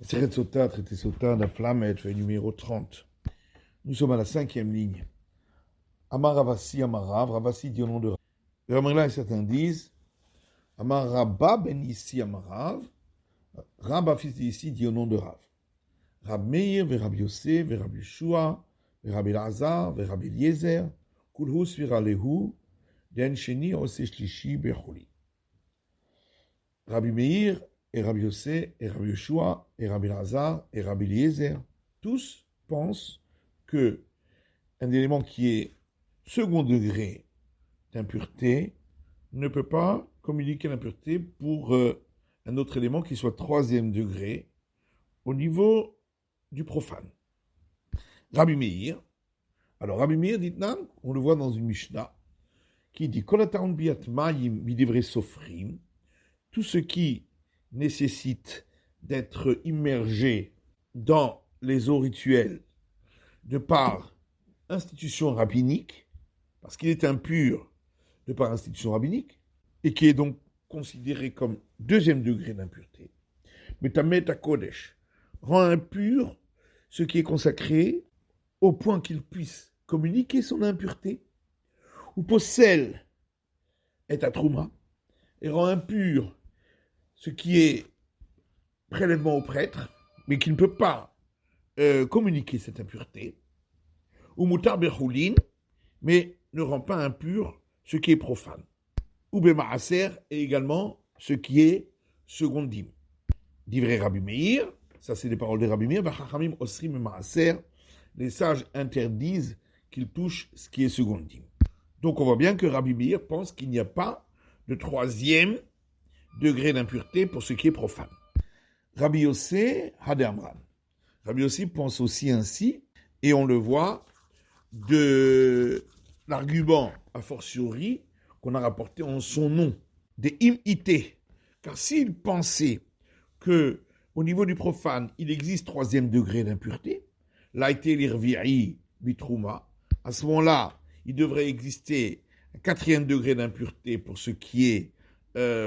Seret Sota, traité Sota, la flamme, fait numéro 30. Nous sommes à la 5e ligne. Amar Ravasi Amarav, Ravasi dit au nom de Rav. Là, et certains disent Amar Rabba ben Issi Amarav, Rabba fils d'Issi dit au nom de Rav. Rab Meir, Verab Yosef, Verab Yeshua, Verab Elazar, Verab Eliezer, Kulhus Viralehu, Den Sheni Ose Shlishi Becholi. Rabbi Meir et Rabbi Yosef et Rabbi Yeshua et Rabbi Elazar et Rabbi Eliezer, tous pensent que un élément qui est second degré d'impureté ne peut pas communiquer l'impureté pour un autre élément qui soit troisième degré au niveau du profane. Rabbi Meir, alors Rabbi Meir dit, on le voit dans une Mishnah, qui dit, Kolataon biat mayim midivre sofrim, tout ce qui nécessite d'être immergé dans les eaux rituelles de par institution rabbinique, parce qu'il est impur de par institution rabbinique, et qui est donc considéré comme deuxième degré d'impureté. Mais Tamet Kodesh rend impur ce qui est consacré au point qu'il puisse communiquer son impureté, ou possède est à Trouma, et rend impur ce qui est prélèvement au prêtre, mais qui ne peut pas communiquer cette impureté, ou Moutar Bechoulin, mais ne rend pas impur ce qui est profane. Ou Bemaaser, et également ce qui est seconde dîme. Divrei Rabbi Meir, ça c'est les paroles de Rabbi Meir, Vachachamim Osrim Maaser, les sages interdisent qu'ils touchent ce qui est seconde dîme. Donc on voit bien que Rabbi Meir pense qu'il n'y a pas de troisième degré d'impureté pour ce qui est profane. Rabbi Yossé Hadamran. Rabbi Yossé pense aussi ainsi, et on le voit de l'argument a fortiori qu'on a rapporté en son nom, des imité. Car s'il pensait que au niveau du profane, il existe troisième degré d'impureté, l'aïté l'irvi'i bitrouma, à ce moment-là, il devrait exister un quatrième degré d'impureté pour ce qui est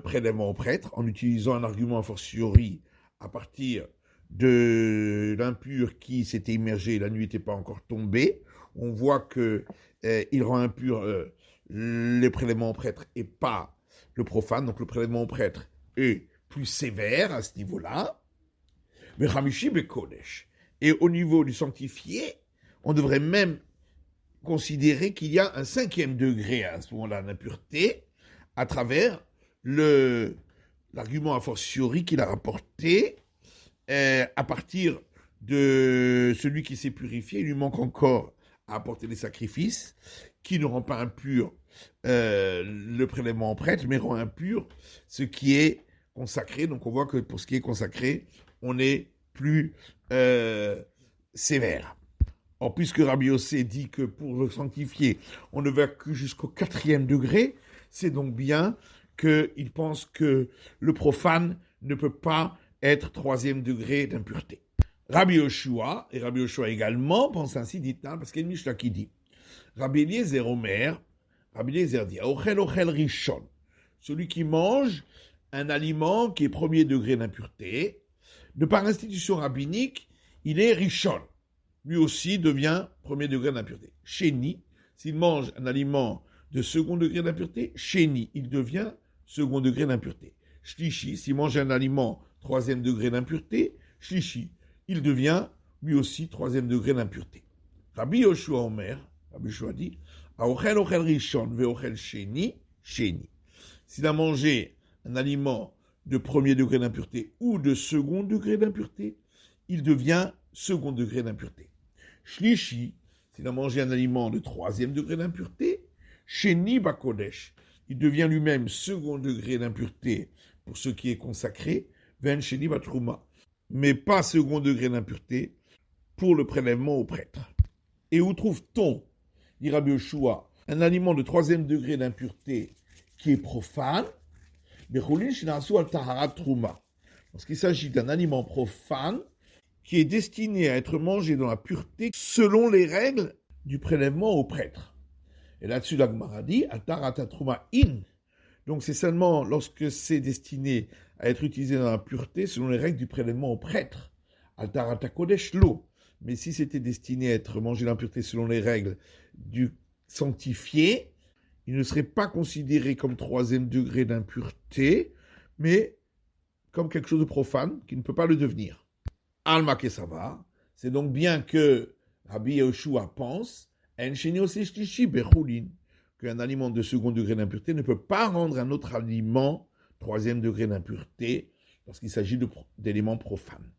prélèvement au prêtre, en utilisant un argument a fortiori à partir de l'impur qui s'était immergé, la nuit n'était pas encore tombée. On voit qu'il rend impur les prélèvements au prêtre et pas le profane. Donc le prélèvement au prêtre est plus sévère à ce niveau-là. Mais Hamishi Bekodesh. Et au niveau du sanctifié, on devrait même considérer qu'il y a un cinquième degré à ce moment-là d'impureté à travers l'argument a fortiori qu'il a rapporté à partir de celui qui s'est purifié. Il lui manque encore à apporter les sacrifices qui ne rend pas impur le prélèvement en prêtre, mais rend impur ce qui est consacré. Donc on voit que pour ce qui est consacré, on est plus sévère. Or, puisque Rabbi Yossé dit que pour le sanctifier, on ne va que jusqu'au quatrième degré, c'est donc bien qu'il pense que le profane ne peut pas être troisième degré d'impureté. Rabbi Yoshua, et Rabbi Yoshua également, pense ainsi, dit parce qu'il y a une Mishnah qui dit, Rabbi Eliezer Omer, Rabbi Eliezer dit, Ochel Ochel Rishon, celui qui mange un aliment qui est premier degré d'impureté, de par institution rabbinique, il est Rishon. Lui aussi devient premier degré d'impureté. Sheni, s'il mange un aliment de second degré d'impureté, Sheni, il devient second degré d'impureté. Shlishi, s'il mange un aliment troisième degré d'impureté, Shlishi, il devient lui aussi troisième degré d'impureté. Rabbi Yoshua Omer, Rabbi Yoshua dit, Aochel Ochel Rishon ve'ochel Sheni, Sheni. S'il a mangé un aliment de premier degré d'impureté ou de second degré d'impureté, il devient second degré d'impureté. Shlishi, s'il a mangé un aliment de troisième degré d'impureté, Sheni Bakodesh, il devient lui-même second degré d'impureté pour ce qui est consacré, Ven Sheni Batrouma, mais pas second degré d'impureté pour le prélèvement au prêtre. Et où trouve-t-on, dit Rabbi Yoshua, un aliment de troisième degré d'impureté qui est profane, lorsqu'il s'agit d'un aliment profane qui est destiné à être mangé dans la pureté selon les règles du prélèvement au prêtre. Et là-dessus, la Gemara dit, Altaratatrum in. Donc c'est seulement lorsque c'est destiné à être utilisé dans la pureté selon les règles du prélèvement au prêtre Altarata Kodesh l'eau. Mais si c'était destiné à être mangé l'impureté selon les règles du sanctifié, il ne serait pas considéré comme troisième degré d'impureté, mais comme quelque chose de profane qui ne peut pas le devenir. Alma Kesava, c'est donc bien que Rabbi Yehoshua pense qu'un aliment de second degré d'impureté ne peut pas rendre un autre aliment troisième degré d'impureté lorsqu'il s'agit d'éléments profanes.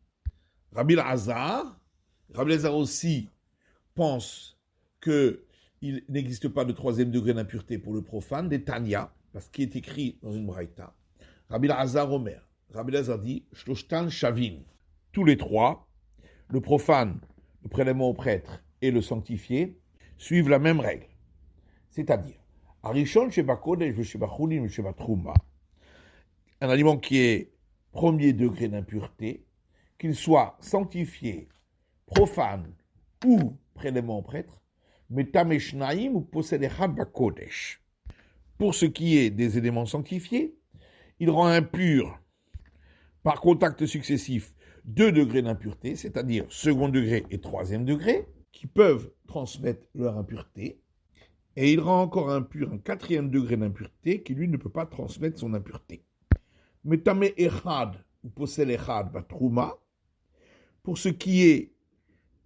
Rabbi Elazar aussi pense qu'il n'existe pas de troisième degré d'impureté pour le profane, des Tanya, parce qu'il est écrit dans une braïta. Rabbi Elazar Omer, Rabbi Elazar dit, Shloshtan Shavin, tous les trois, le profane, le prélèvement au prêtre et le sanctifié, suivent la même règle. C'est-à-dire, Arishon Sheba Kodesh Sheba Chulin Sheba Truma, un aliment qui est premier degré d'impureté, qu'il soit sanctifié, profane ou prélèvement au prêtre, Metameshnaim ou possède Echad Bakodesh. Pour ce qui est des éléments sanctifiés, il rend impur par contact successif 2 degrés d'impureté, c'est-à-dire second degré et troisième degré, qui peuvent transmettre leur impureté, et il rend encore impur un 4e degré d'impureté qui, lui, ne peut pas transmettre son impureté. Metame Echad ou possède Echad Batrouma, pour ce qui est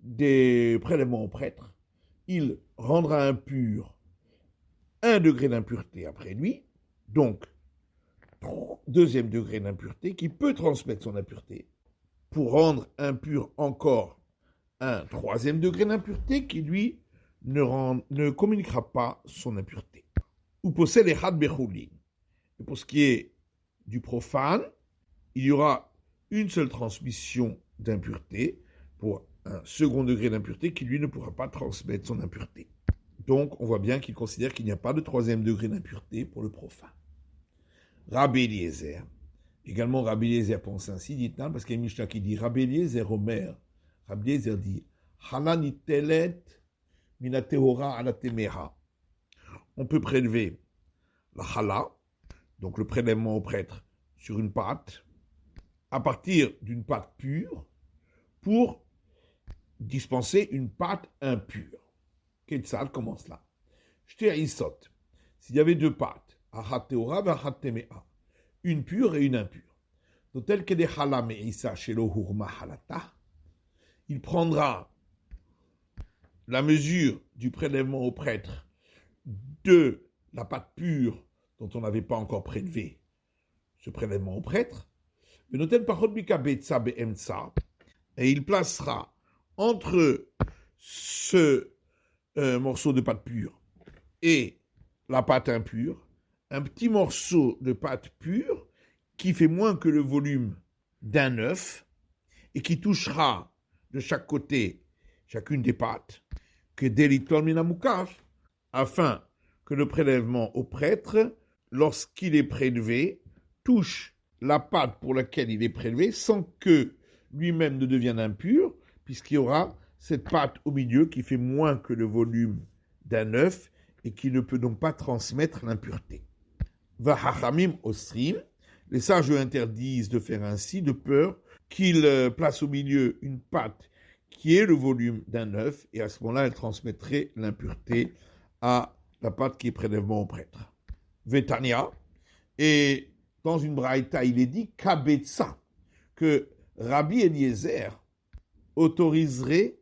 des prélèvements au prêtre, il rendra impur 1 degré d'impureté après lui, donc 2e degré d'impureté qui peut transmettre son impureté, pour rendre impur encore un 3e degré d'impureté qui, lui, ne communiquera pas son impureté. Ou possède les had bechulin. Et pour ce qui est du profane, il y aura une seule transmission d'impureté pour un second degré d'impureté qui, lui, ne pourra pas transmettre son impureté. Donc, on voit bien qu'il considère qu'il n'y a pas de 3e degré d'impureté pour le profane. Rabbi Eliezer, également Rabbi Eliezer pense ainsi, dit parce qu'il y a une Mishnah qui dit Rabbi Eliezer Omer, Rabbi Eliezer dit Halani telet mina tehora ala temeha. On peut prélever la chala, donc le prélèvement au prêtre, sur une pâte, à partir d'une pâte pure, pour dispenser une pâte impure. Ketzal commence là. J'te isot. S'il y avait 2 pâtes, achat tehora et achat temeha, une pure et une impure. Donc tel que des chala me'isa shelo hurma halata, il prendra la mesure du prélèvement au prêtre de la pâte pure dont on n'avait pas encore prélevé ce prélèvement au prêtre, et il placera entre ce morceau de pâte pure et la pâte impure un petit morceau de pâte pure qui fait moins que le volume d'un œuf et qui touchera de chaque côté chacune des pâtes, que delitol minamukaf, afin que le prélèvement au prêtre, lorsqu'il est prélevé, touche la pâte pour laquelle il est prélevé sans que lui-même ne devienne impur, puisqu'il y aura cette pâte au milieu qui fait moins que le volume d'un œuf et qui ne peut donc pas transmettre l'impureté. Vahachamim osrim, les sages interdisent de faire ainsi de peur qu'il place au milieu une pâte qui est le volume d'un œuf, et à ce moment-là, elle transmettrait l'impureté à la pâte qui est prélèvement au prêtre. Vetania, et dans une braïta, il est dit kabetsa, que Rabbi Eliezer autoriserait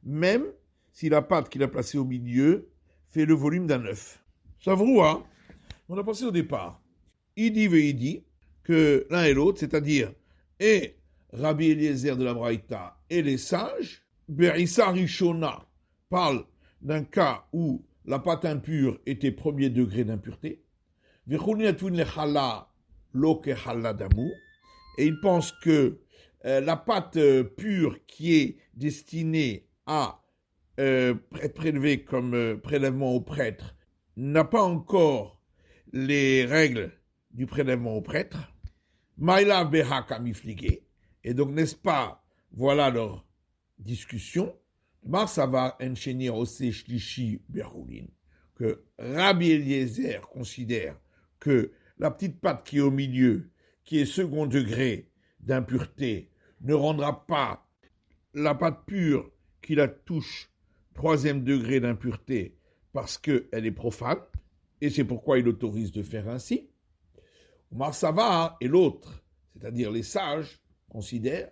même si la pâte qu'il a placée au milieu fait le volume d'un œuf. Savroua, on a pensé au départ, il dit que l'un et l'autre, c'est-à-dire et Rabbi Eliezer de la braïta et les sages, Berissa Rishona parle d'un cas où la pâte impure était premier degré d'impureté, et il pense que la pâte pure qui est destinée à être prélevée comme prélèvement au prêtre n'a pas encore les règles du prélèvement au prêtre. Maïla beha kamiflige. Et donc, n'est-ce pas, voilà leur discussion. Ça va enchaîner au Shlishi Berhoulin, que Rabbi Eliezer considère que la petite pâte qui est au milieu, qui est second degré d'impureté, ne rendra pas la pâte pure qui la touche, 3e degré d'impureté, parce qu'elle est profane, et c'est pourquoi il autorise de faire ainsi. Omar Savar et l'autre, c'est-à-dire les sages, considèrent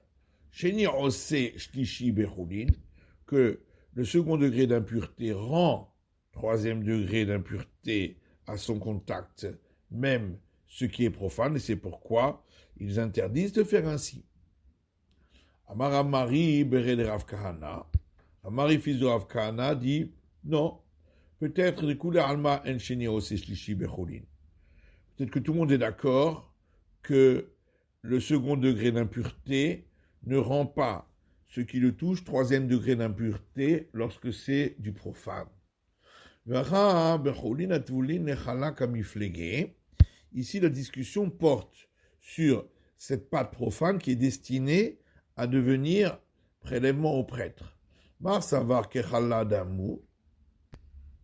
que le second degré d'impureté rend 3e degré d'impureté à son contact, même ce qui est profane, et c'est pourquoi ils interdisent de faire ainsi. Amar Amari Bere de Rav Kahana, Amari fils de Rav Kahana dit non, peut-être de Kula Alma en Sheni Ose Shlishi Becholin. Peut-être que tout le monde est d'accord que le second degré d'impureté ne rend pas ce qui le touche 3e degré d'impureté lorsque c'est du profane. Ici, la discussion porte sur cette pâte profane qui est destinée à devenir prélèvement au prêtre.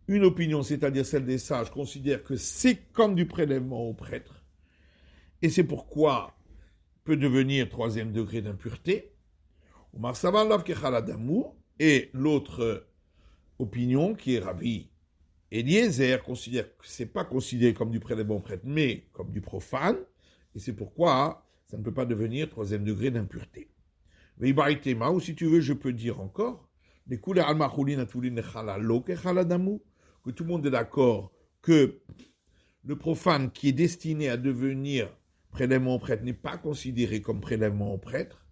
Une opinion, c'est-à-dire celle des sages, considère que c'est comme du prélèvement au prêtre, et c'est pourquoi peut devenir 3e degré d'impureté. Et l'autre opinion, qui est Rabbi Eliezer, considère que ce n'est pas considéré comme du prélèvement au prêtre, mais comme du profane, et c'est pourquoi ça ne peut pas devenir 3e degré d'impureté. Ou si tu veux, je peux dire encore, que tout le monde est d'accord que le profane qui est destiné à devenir prélèvement au prêtre n'est pas considéré comme prélèvement au prêtre,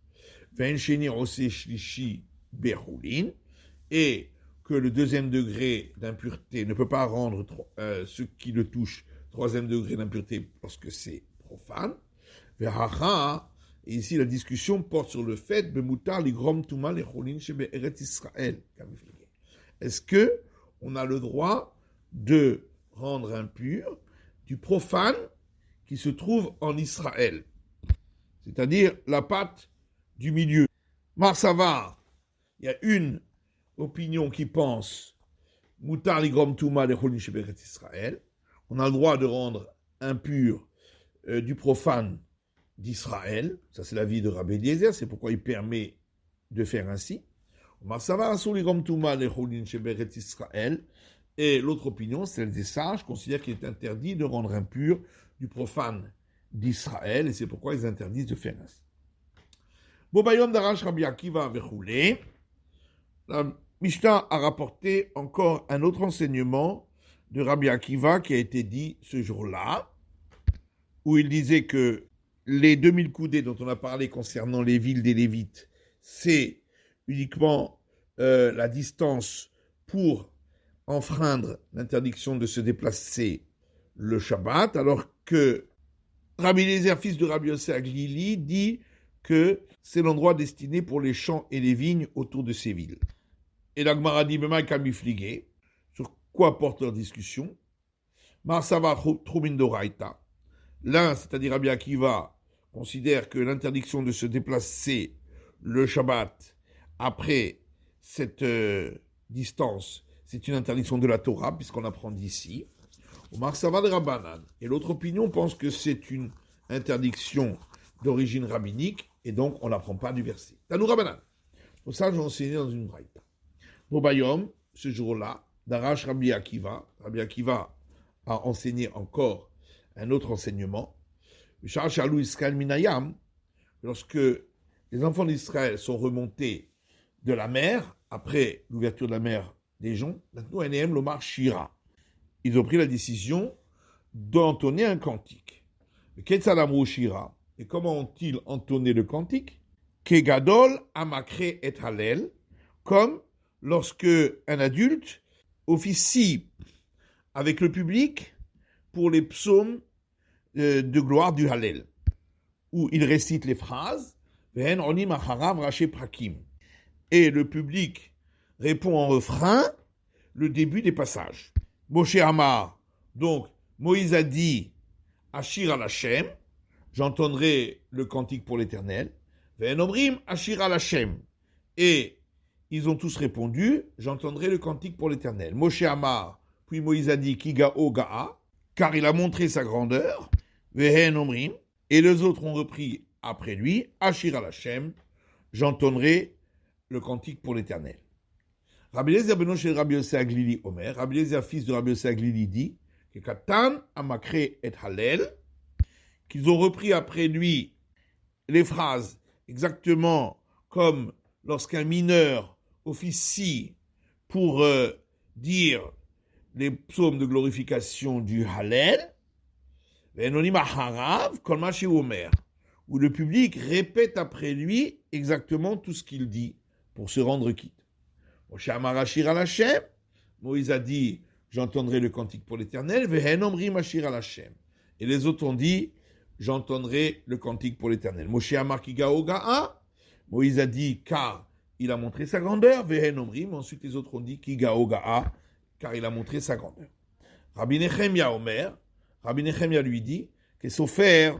et que le 2e degré d'impureté ne peut pas rendre ce qui le touche 3e degré d'impureté parce que c'est profane. Et ici, la discussion porte sur le fait est-ce que on a le droit de rendre impur du profane qui se trouve en Israël, c'est-à-dire la pâte du milieu. Marsavar, il y a une opinion qui pense Mutar ligrom tuma lecholin sheberet Israël, on a le droit de rendre impur du profane d'Israël, ça c'est l'avis de Rabbi Eliezer, c'est pourquoi il permet de faire ainsi. Et l'autre opinion, celle des sages, considère qu'il est interdit de rendre impur du profane d'Israël, et c'est pourquoi ils interdisent de faire ainsi. Bobayom Darash Rabbi Akiva Vechoulé, la Mishnah a rapporté encore un autre enseignement de Rabbi Akiva qui a été dit ce jour-là, où il disait que les 2000 coudées dont on a parlé concernant les villes des Lévites, c'est uniquement la distance pour enfreindre l'interdiction de se déplacer le Shabbat, alors que Rabbi Eliezer, fils de Rabbi Yossé Aglili, dit que c'est l'endroit destiné pour les champs et les vignes autour de ces villes. Et la Gemara dit, sur quoi porte leur discussion? Marsava Trumin Doraita. L'un, c'est-à-dire Rabbi Akiva, considère que l'interdiction de se déplacer le Shabbat après cette distance, c'est une interdiction de la Torah, puisqu'on apprend d'ici. Omar Savad Rabbanan. Et l'autre opinion pense que c'est une interdiction d'origine rabbinique, et donc on n'apprend pas du verset. Tanou Rabbanan. Pour ça, j'ai enseigné dans une braïta. Bobayom, ce jour-là, Darash Rabbi Akiva a enseigné encore un autre enseignement. Lorsque les enfants d'Israël sont remontés de la mer, après l'ouverture de la mer des joncs, ils ont pris la décision d'entonner un cantique. Shira. Et comment ont-ils entonné le cantique? Kegadol amakre et halel, comme lorsque un adulte officie avec le public pour les psaumes de gloire du Hallel, où il récite les phrases et le public répond en refrain le début des passages. Moshe Amar, donc Moïse a dit Ashir al Hashem, j'entendrai le cantique pour l'Éternel. Ve'en omrim Ashir al Hashem, et ils ont tous répondu j'entendrai le cantique pour l'Éternel. Moshe Amar, puis Moïse a dit Kigao Ga'a, car il a montré sa grandeur. Ve'en omrim, et les autres ont repris après lui Ashir al Hashem, j'entendrai le cantique pour l'Éternel. Rabbi Eliezer ben Shel Rabbi Yossé Aglili Omer, Rabbi Eliezer, fils de Rabbi Yossé Aglili, dit que Katan Amakre et Hallel, qu'ils ont repris après lui les phrases exactement comme lorsqu'un mineur officie pour dire les psaumes de glorification du Hallel, où le public répète après lui exactement tout ce qu'il dit pour se rendre quitte. Moïse a dit, j'entendrai le cantique pour l'Éternel, et les autres ont dit, j'entendrai le cantique pour l'Éternel. Moïse a dit, car il a montré sa grandeur, ensuite les autres ont dit, car il a montré sa grandeur. Rabbi Nechemia Omer, Rabbi Nechemia lui dit, que Sofer,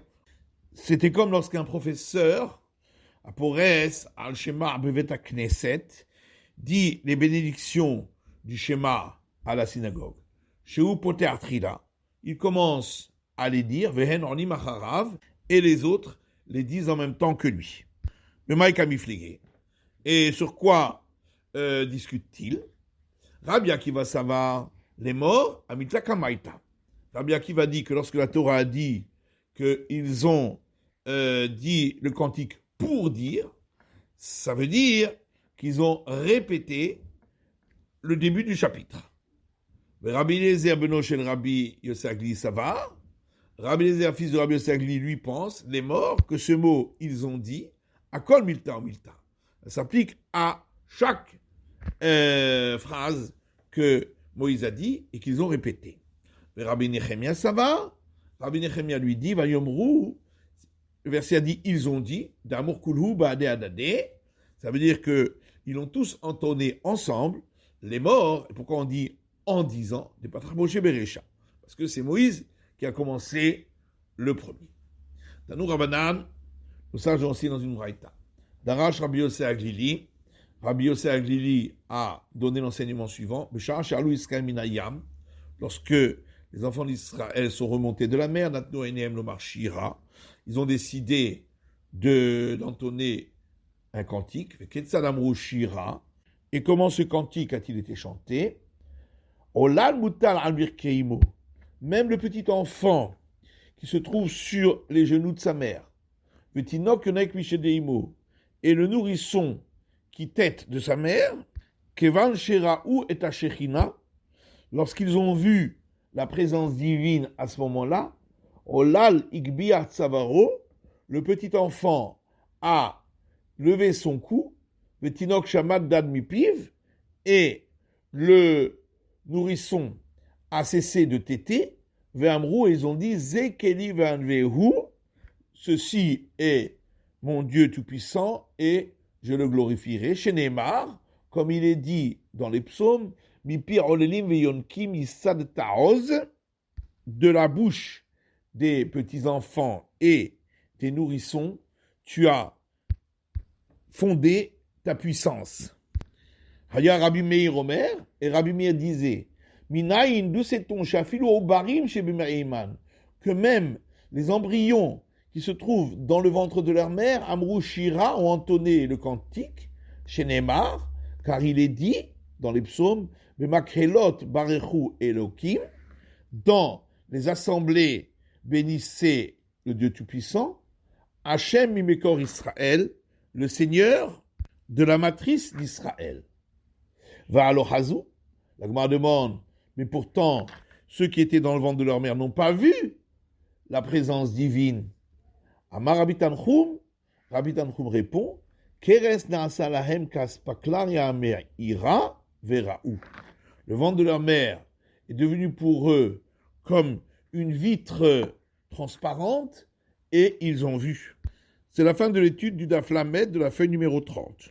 c'était comme lorsqu'un professeur, à Porès, al Shema Bevet Knesset, dit les bénédictions du Shema à la synagogue. Sheu Poter Trila, il commence à les dire, Vehen Ornim Acharav, et les autres les disent en même temps que lui. Le Maïk Amifligé. Et sur quoi discute-t-il? Rabbi Akiva Savar, les morts, Amitla Kamaita. Rabbi Akiva dit que lorsque la Torah a dit qu'ils ont dit le cantique pour dire, ça veut dire qu'ils ont répété le début du chapitre. Rabbi Eliezer ben Shel Rabbi Yossé Aglili Savar, Rabbi Eliezer, fils de Rabbi Yossé Aglili, lui pense, les morts, que ce mot ils ont dit, à Kol Milta en Milta. Ça s'applique à chaque phrase que Moïse a dit et qu'ils ont répété. Mais Rabbi Nechemia Savar, Rabbi Nechemia lui dit, Vayomru, le verset a dit, ils ont dit, D'Amor Kulhu Baade Adade, ça veut dire qu'ils ont tous entonné ensemble, les morts, et pourquoi on dit en disant, des Patrach Moshe Berecha, parce que c'est Moïse qui a commencé le premier. Dans nous Rabbanan, nous sages aussi dans une braïta. Darash Rabbi Yossé Aglili, Rabbi Yossé Aglili a donné l'enseignement suivant, Beshar Shalou Israël Minayam, lorsque les enfants d'Israël sont remontés de la mer, Natno Enehem Lomar Shira, ils ont décidé d'entonner un cantique, Ketzad Amrou Shira, et comment ce cantique a-t-il été chanté? Olal Mutal Albir Keimo, même le petit enfant qui se trouve sur les genoux de sa mère, Vetinok Yonek Mishedeimo, et le nourrisson qui tête de sa mère, Kevan Sheraou et Ashechina, lorsqu'ils ont vu la présence divine à ce moment-là, Olal Igbia Tzavaro, le petit enfant a levé son cou, Vetinok Shamad Dad Mipiv, et le nourrisson a cessé de téter, Ve'amrou, et ils ont dit, Zekeli Ve'anvehu, ceci est mon Dieu Tout-Puissant, et je le glorifierai. Chez Neymar, comme il est dit dans les psaumes, Mipir Olelim Veyonkim Isad Taoz, de la bouche des petits-enfants et des nourrissons, tu as fondé ta puissance. Haya Rabbi Meir Omer, et Rabbi Meir disait, Minaïn, d'où sait-on, Shafilu Obarim Shebimaiman, que même les embryons qui se trouvent dans le ventre de leur mère, Amrou Shira, ont entonné le cantique, chez Neymar, car il est dit dans les psaumes, Bemakrelot Barechu Elohim, dans les assemblées bénissez le Dieu Tout-Puissant, Hachem Mimekor Israël, le Seigneur de la matrice d'Israël. Va Alohazu, la Gemara demande, mais pourtant, ceux qui étaient dans le ventre de leur mère n'ont pas vu la présence divine. Amar Rabbi Tanchum répond, Keres na'asa lahem kaspaklar ya'amer ira vera'u. Le ventre de leur mère est devenu pour eux comme une vitre transparente et ils ont vu. C'est la fin de l'étude du Daf Lamed de la feuille numéro 30.